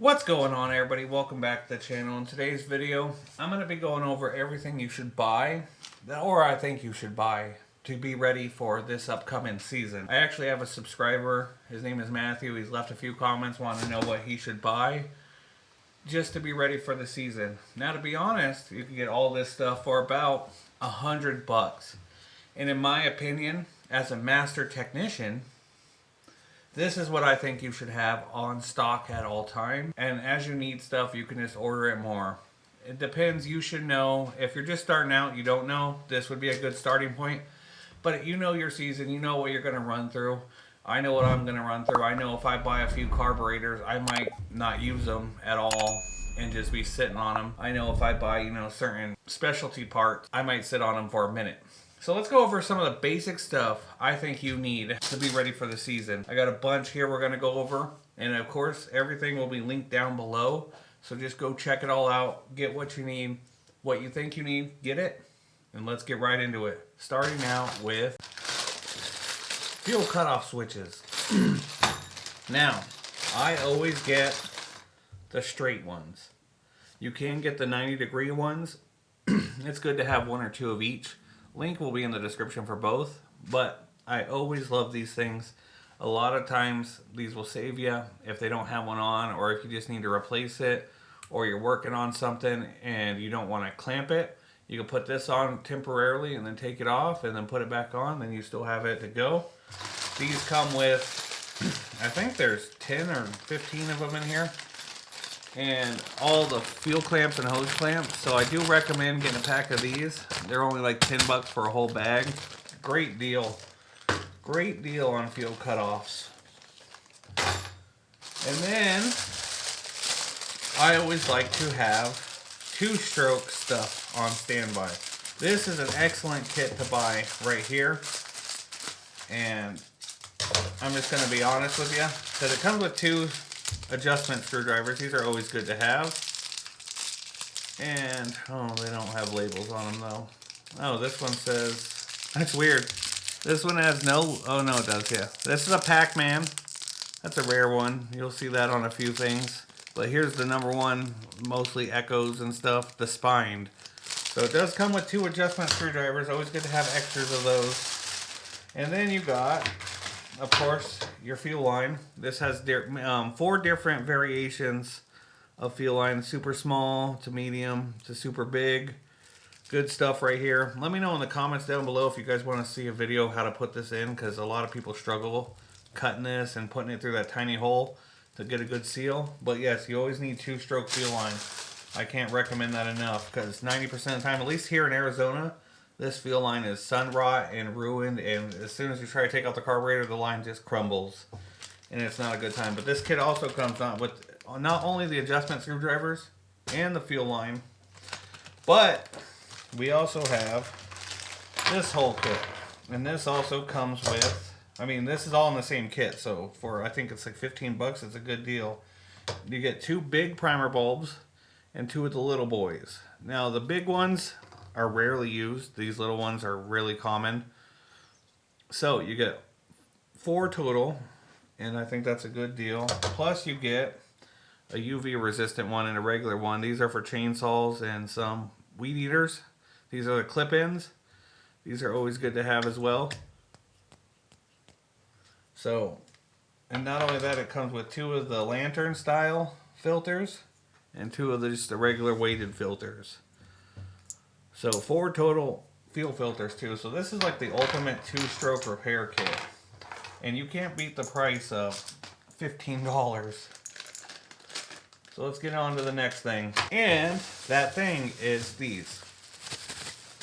What's going on, everybody? Welcome back to the channel. In today's video, I'm going to be going over everything you should buy, or I think you should buy, to be ready for this upcoming season. I actually have a subscriber. His name is Matthew. He's left a few comments wanting to know what he should buy just to be ready for the season. Now, to be honest, you can get all this stuff for about $100. And in my opinion, as a master technician, this is what I think you should have on stock at all times. And as you need stuff, you can just order it more. It depends. You should know. If you're just starting out, you don't know, this would be a good starting point. But you know your season. You know what you're going to run through. I know what I'm going to run through. I know if I buy a few carburetors, I might not use them at all and just be sitting on them. I know if I buy, certain specialty parts, I might sit on them for a minute. So let's go over some of the basic stuff I think you need to be ready for the season. I got a bunch here we're going to go over. And of course, everything will be linked down below. So just go check it all out. Get what you need. What you think you need, get it. And let's get right into it. Starting out with fuel cutoff switches. Now, I always get the straight ones. You can get the 90-degree ones. It's good to have one or two of each. Link will be in the description for both, but I always love these things. A lot of times these will save you if they don't have one on, or if you just need to replace it, or you're working on something and you don't want to clamp it. You can put this on temporarily and then take it off and then put it back on, then you still have it to go. These come with, I think there's 10 or 15 of them in here. And all the fuel clamps and hose clamps. So I do recommend getting a pack of these. They're only like 10 bucks for a whole bag. Great deal. Great deal on fuel cutoffs. And then I always like to have two-stroke stuff on standby. This is an excellent kit to buy right here. And I'm just going to be honest with you, because it comes with two adjustment screwdrivers. These are always good to have. And oh, they don't have labels on them though. Oh, this one says, that's weird. This one has no, oh no it does, yeah. This is a Pac-Man. That's a rare one. You'll see that on a few things. But here's the number one, mostly echoes and stuff, the spined. So it does come with two adjustment screwdrivers. Always good to have extras of those. And then you got, of course, your fuel line. This has 4 different variations of fuel line. Super small to medium to super big. Good stuff right here. Let me know in the comments down below if you guys want to see a video how to put this in, because a lot of people struggle cutting this and putting it through that tiny hole to get a good seal. But yes, you always need two-stroke fuel line. I can't recommend that enough, because 90% of the time, at least here in Arizona, this fuel line is sun rot and ruined, and as soon as you try to take out the carburetor, the line just crumbles, and it's not a good time. But this kit also comes with not only the adjustment screwdrivers and the fuel line, but we also have this whole kit. And this also comes with, this is all in the same kit, so for, I think it's like 15 bucks, it's a good deal. You get 2 big primer bulbs and 2 of the little boys. Now, the big ones are rarely used. These little ones are really common. So you get 4 total, and I think that's a good deal. Plus you get a UV resistant one and a regular one. These are for chainsaws and some weed eaters. These are the clip-ins. These are always good to have as well. So, and not only that, it comes with 2 of the lantern style filters and 2 of just the regular weighted filters. So 4 total fuel filters too. So this is like the ultimate 2-stroke repair kit. And you can't beat the price of $15. So let's get on to the next thing. And that thing is these.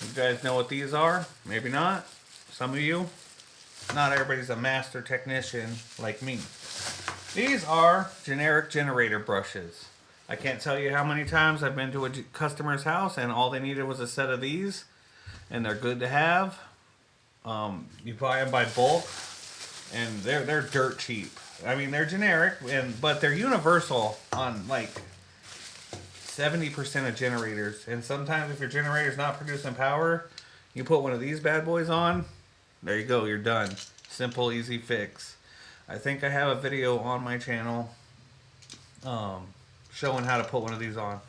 You guys know what these are? Maybe not. Some of you. Not everybody's a master technician like me. These are generic generator brushes. I can't tell you how many times I've been to a customer's house and all they needed was a set of these, and they're good to have. You buy them by bulk, and they're dirt cheap. They're generic, but they're universal on like 70% of generators. And sometimes if your generator's not producing power, you put one of these bad boys on, there you go, you're done. Simple, easy fix. I think I have a video on my channel showing how to put one of these on.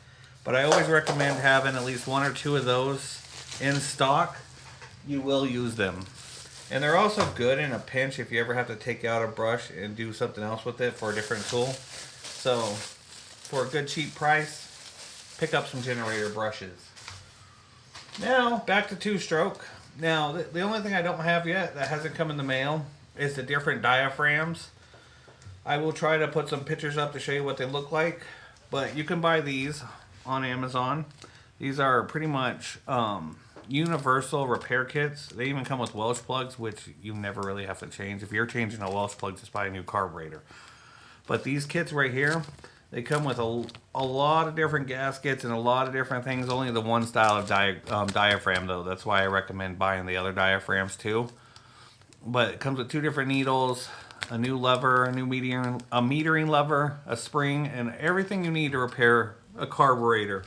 But I always recommend having at least 1 or 2 of those in stock. You will use them. And they're also good in a pinch if you ever have to take out a brush and do something else with it for a different tool. So for a good cheap price, pick up some generator brushes. Now back to 2-stroke. Now the only thing I don't have yet that hasn't come in the mail is the different diaphragms. I will try to put some pictures up to show you what they look like. But you can buy these on Amazon. These are pretty much universal repair kits. They even come with Welsh plugs, which you never really have to change. If you're changing a Welsh plug, just buy a new carburetor. But these kits right here, they come with a lot of different gaskets and a lot of different things. Only the one style of diaphragm though. That's why I recommend buying the other diaphragms too. But it comes with 2 different needles, a new lever, a metering lever, a spring, and everything you need to repair a carburetor.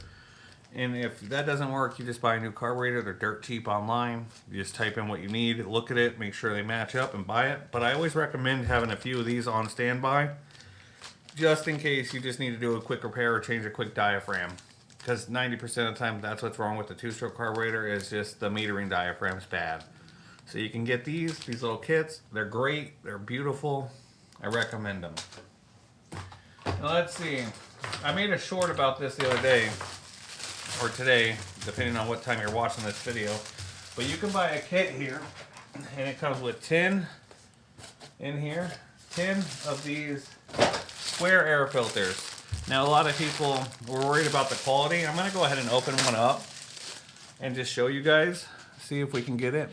And if that doesn't work, you just buy a new carburetor. They're dirt cheap online. You just type in what you need, look at it, make sure they match up, and buy it. But I always recommend having a few of these on standby, just in case you just need to do a quick repair or change a quick diaphragm. Because 90% of the time, that's what's wrong with the 2-stroke carburetor, is just the metering diaphragm's bad. So you can get these little kits. They're great. They're beautiful. I recommend them. Now let's see. I made a short about this the other day, or today, depending on what time you're watching this video. But you can buy a kit here, and it comes with 10 in here. 10 of these square air filters. Now a lot of people were worried about the quality. I'm going to go ahead and open one up and just show you guys. See if we can get it.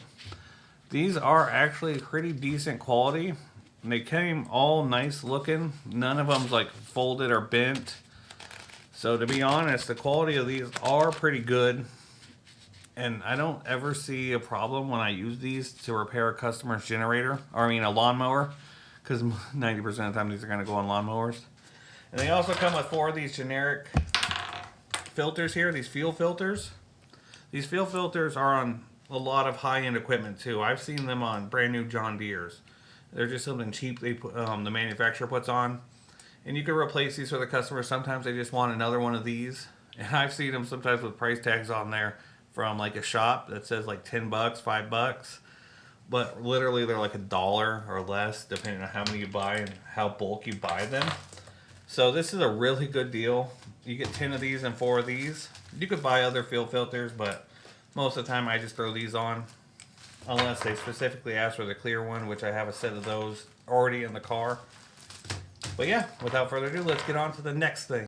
These are actually pretty decent quality. They came all nice looking. None of them's like folded or bent. So to be honest, the quality of these are pretty good. And I don't ever see a problem when I use these to repair a customer's generator. Or I mean a lawnmower. Because 90% of the time these are going to go on lawnmowers. And they also come with 4 of these generic filters here. These fuel filters. These fuel filters are on a lot of high-end equipment too. I've seen them on brand new John Deeres. They're just something cheap they put, the manufacturer puts on. And you can replace these for the customer. Sometimes they just want another one of these. And I've seen them sometimes with price tags on there from like a shop that says like 10 bucks, 5 bucks. But literally they're like $1 or less depending on how many you buy and how bulk you buy them. So this is a really good deal. You get 10 of these and 4 of these. You could buy other fuel filters, but most of the time I just throw these on. Unless they specifically ask for the clear one, which I have a set of those already in the car. But yeah, without further ado, let's get on to the next thing.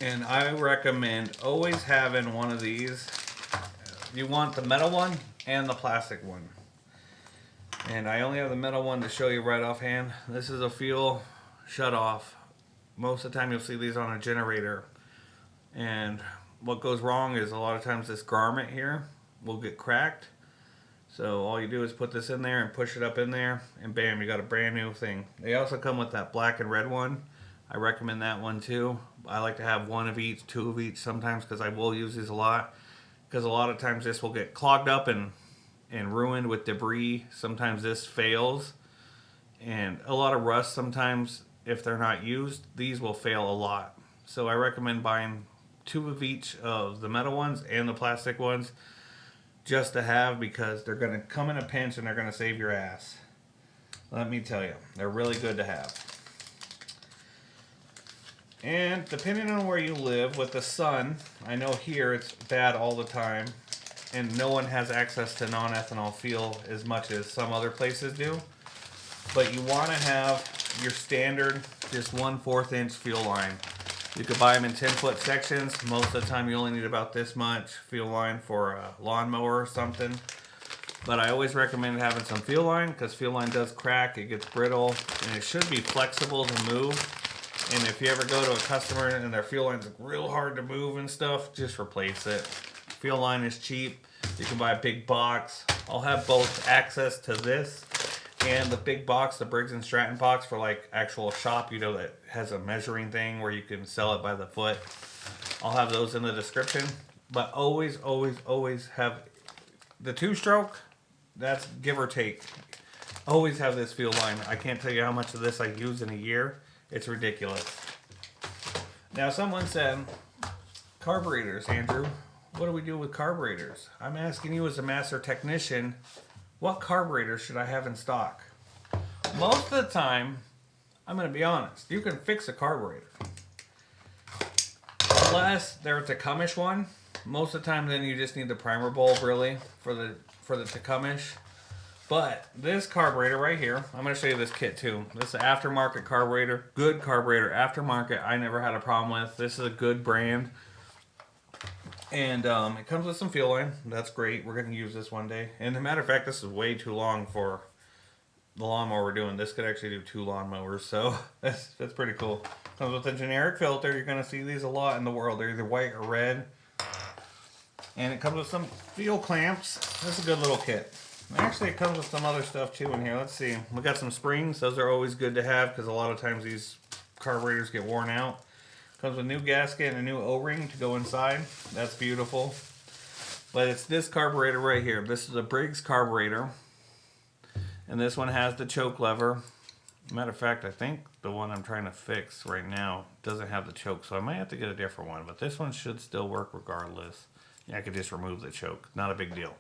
And I recommend always having one of these. You want the metal one and the plastic one. And I only have the metal one to show you right offhand. This is a fuel shut-off. Most of the time you'll see these on a generator. And what goes wrong is a lot of times this garment here will get cracked. So all you do is put this in there and push it up in there, and bam, you got a brand new thing. They also come with that black and red one. I recommend that one too. I like to have 1 of each, 2 of each sometimes, because I will use these a lot. Because a lot of times this will get clogged up and ruined with debris. Sometimes this fails. And a lot of rust sometimes, if they're not used, these will fail a lot. So I recommend buying 2 of each of the metal ones and the plastic ones, just to have, because they're going to come in a pinch and they're going to save your ass. Let me tell you, they're really good to have. And depending on where you live with the sun, I know here it's bad all the time, and no one has access to non-ethanol fuel as much as some other places do. But you want to have your standard, just 1/4 inch fuel line. You could buy them in 10-foot sections. Most of the time you only need about this much fuel line for a lawnmower or something. But I always recommend having some fuel line, because fuel line does crack, it gets brittle, and it should be flexible to move. And if you ever go to a customer and their fuel line's real hard to move and stuff, just replace it. Fuel line is cheap. You can buy a big box. I'll have both access to this and the big box, the Briggs Stratton box for like actual shop, you know, that has a measuring thing where you can sell it by the foot. I'll have those in the description. But always, always, always have the 2-stroke. That's give or take. Always have this fuel line. I can't tell you how much of this I use in a year. It's ridiculous. Now someone said, carburetors, Andrew. What do we do with carburetors? I'm asking you as a master technician, what carburetor should I have in stock? Most of the time, I'm going to be honest, you can fix a carburetor. Unless they're a Tecumseh one, most of the time then you just need the primer bulb really for the Tecumseh. But this carburetor right here, I'm going to show you this kit too. This is an aftermarket carburetor. Good carburetor, aftermarket. I never had a problem with. This is a good brand. And it comes with some fuel line. That's great. We're going to use this one day. And as a matter of fact, this is way too long for the lawnmower we're doing. This could actually do 2 lawnmowers. So that's pretty cool. Comes with a generic filter. You're going to see these a lot in the world. They're either white or red. And it comes with some fuel clamps. This is a good little kit. Actually, it comes with some other stuff too in here. Let's see. We got some springs. Those are always good to have because a lot of times these carburetors get worn out. Comes with a new gasket and a new O-ring to go inside. That's beautiful. But it's this carburetor right here. This is a Briggs carburetor. And this one has the choke lever. Matter of fact, I think the one I'm trying to fix right now doesn't have the choke. So I might have to get a different one. But this one should still work regardless. Yeah, I could just remove the choke. Not a big deal.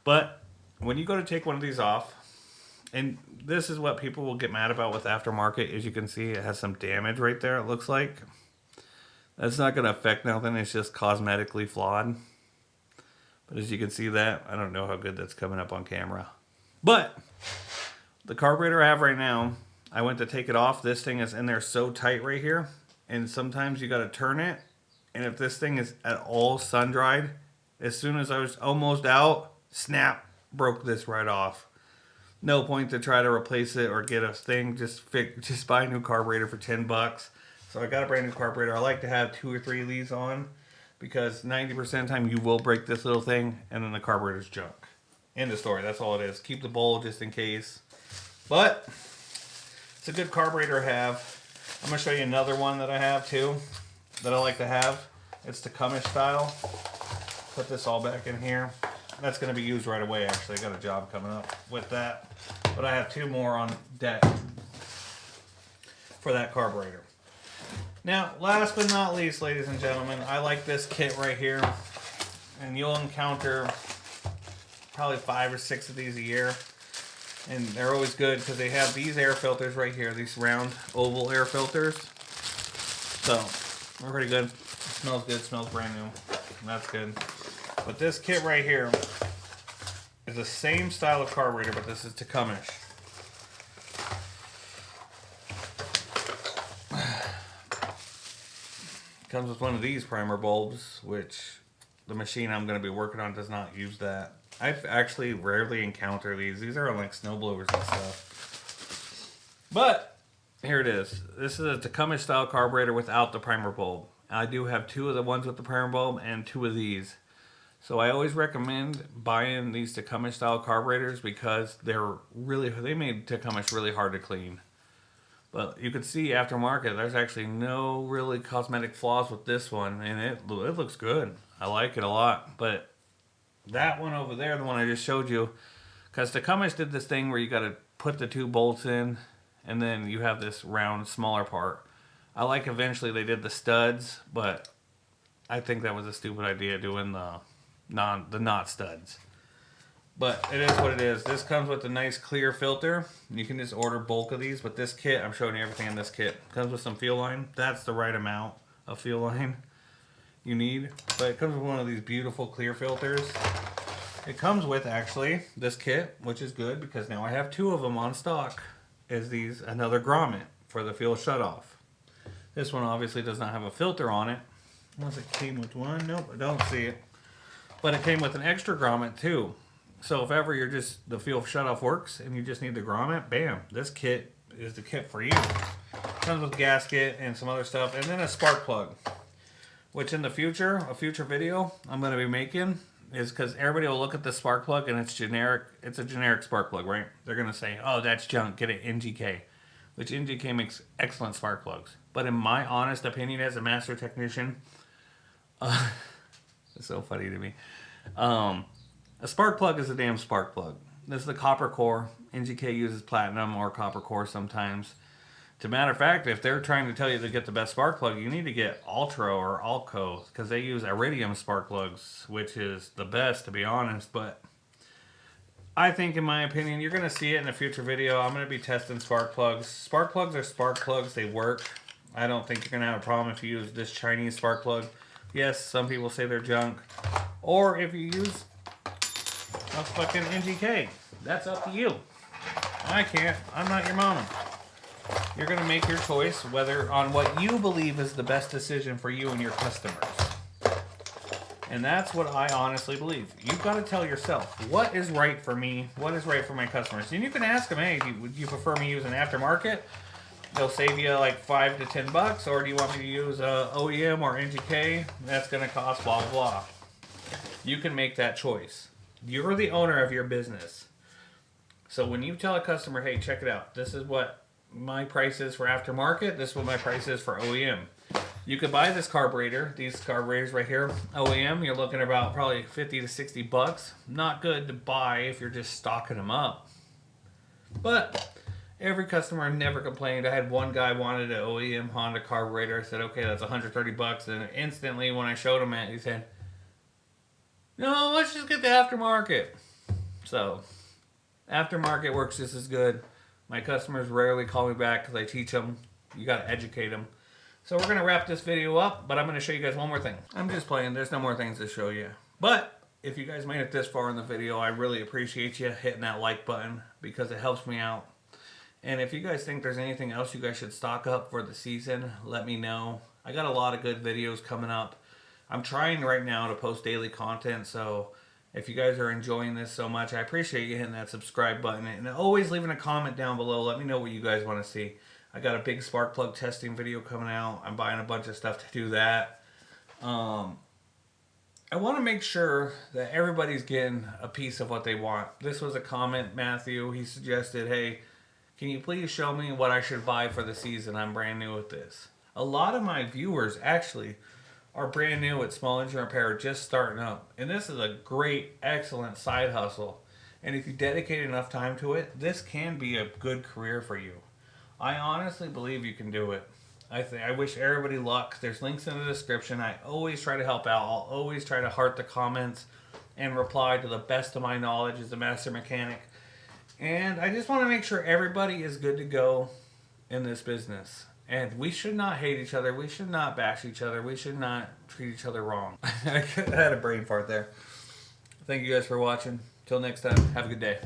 But when you go to take one of these off, and this is what people will get mad about with aftermarket. As you can see, it has some damage right there, it looks like. That's not going to affect nothing. It's just cosmetically flawed. But as you can see that, I don't know how good that's coming up on camera. But the carburetor I have right now, I went to take it off. This thing is in there so tight right here. And sometimes you got to turn it. And if this thing is at all sun-dried, as soon as I was almost out, snap, broke this right off. No point to try to replace it or get a thing. Just buy a new carburetor for 10 bucks. So I got a brand new carburetor. I like to have 2 or 3 of these on because 90% of the time you will break this little thing and then the carburetor's junk. End of story. That's all it is. Keep the bowl just in case. But it's a good carburetor to have. I'm going to show you another one that I have too that I like to have. It's Tecumseh style. Put this all back in here. That's going to be used right away actually. I got a job coming up with that. But I have 2 more on deck for that carburetor. Now, last but not least, ladies and gentlemen, I like this kit right here. And you'll encounter probably 5 or 6 of these a year. And they're always good because they have these air filters right here. These round oval air filters. So, they're pretty good. It smells good. It smells brand new. That's good. But this kit right here is the same style of carburetor, but this is Tecumseh. Comes with one of these primer bulbs, which the machine I'm going to be working on does not use that. I've actually rarely encountered these. These are on like snowblowers and stuff. But here it is. This is a Tecumseh style carburetor without the primer bulb. I do have 2 of the ones with the primer bulb and 2 of these. So I always recommend buying these Tecumseh style carburetors because they made Tecumseh really hard to clean. But you can see aftermarket, there's actually no really cosmetic flaws with this one, and it looks good. I like it a lot. But that one over there, the one I just showed you, because Tecumseh did this thing where you got to put the 2 bolts in, and then you have this round, smaller part. I like eventually they did the studs, but I think that was a stupid idea doing the not studs. But it is what it is. This comes with a nice clear filter. You can just order bulk of these. But this kit, I'm showing you everything in this kit. Comes with some fuel line. That's the right amount of fuel line you need. But it comes with one of these beautiful clear filters. It comes with, actually, this kit, which is good because now I have 2 of them on stock. Is another grommet for the fuel shutoff. This one obviously does not have a filter on it. Unless it came with one. Nope, I don't see it. But it came with an extra grommet too. So if ever the fuel shutoff works and you just need the grommet, bam, this kit is the kit for you. Comes with gasket and some other stuff, and then a spark plug. Which in the future, a future video I'm going to be making is because everybody will look at the spark plug and it's generic. It's a generic spark plug, right? They're going to say, oh, that's junk, get it NGK. Which NGK makes excellent spark plugs. But in my honest opinion as a master technician, it's so funny to me. A spark plug is a damn spark plug. This is the copper core. NGK uses platinum or copper core sometimes As a matter of fact, if they're trying to tell you to get the best spark plug, you need to get Ultra or Alco, because they use iridium spark plugs, which is the best, to be honest. But I think, in my opinion, you're going to see it in a future video. I'm going to be testing spark plugs. Spark plugs are spark plugs. They work. I don't think you're going to have a problem if you use this Chinese spark plug. Yes, some people say they're junk. Or if you use a fucking NGK. That's up to you. I can't. I'm not your mama. You're going to make your choice whether on what you believe is the best decision for you and your customers. And that's what I honestly believe. You've got to tell yourself, what is right for me? What is right for my customers? And you can ask them, hey, would you prefer me using aftermarket? They'll save you like $5 to $10. Or do you want me to use OEM or NGK? That's going to cost blah, blah, blah. You can make that choice. You're the owner of your business. So when you tell a customer, hey, check it out. This is what my price is for aftermarket. This is what my price is for OEM. You could buy this carburetor, these carburetors right here, OEM. You're looking at about probably 50 to 60 bucks. Not good to buy if you're just stocking them up. But every customer never complained. I had one guy wanted an OEM Honda carburetor. I said, okay, that's 130 bucks. And instantly when I showed him it, he said, no, let's just get the aftermarket. So aftermarket works just as good. My customers rarely call me back because I teach them. You got to educate them. So we're going to wrap this video up, but I'm going to show you guys one more thing. I'm just playing. There's no more things to show you. But if you guys made it this far in the video, I really appreciate you hitting that like button because it helps me out. And if you guys think there's anything else you guys should stock up for the season, let me know. I got a lot of good videos coming up. I'm trying right now to post daily content, so if you guys are enjoying this so much, I appreciate you hitting that subscribe button. And always leaving a comment down below. Let me know what you guys want to see. I got a big spark plug testing video coming out. I'm buying a bunch of stuff to do that. I want to make sure that everybody's getting a piece of what they want. This was a comment, Matthew. He suggested, hey, can you please show me what I should buy for the season? I'm brand new at this. A lot of my viewers actually are brand new at small engine repair, just starting up. And this is a great, excellent side hustle. And if you dedicate enough time to it, this can be a good career for you. I honestly believe you can do it. I wish everybody luck. There's links in the description. I always try to help out. I'll always try to heart the comments and reply to the best of my knowledge as a master mechanic. And I just want to make sure everybody is good to go in this business. And we should not hate each other. We should not bash each other. We should not treat each other wrong. I had a brain fart there. Thank you guys for watching. Till next time, have a good day.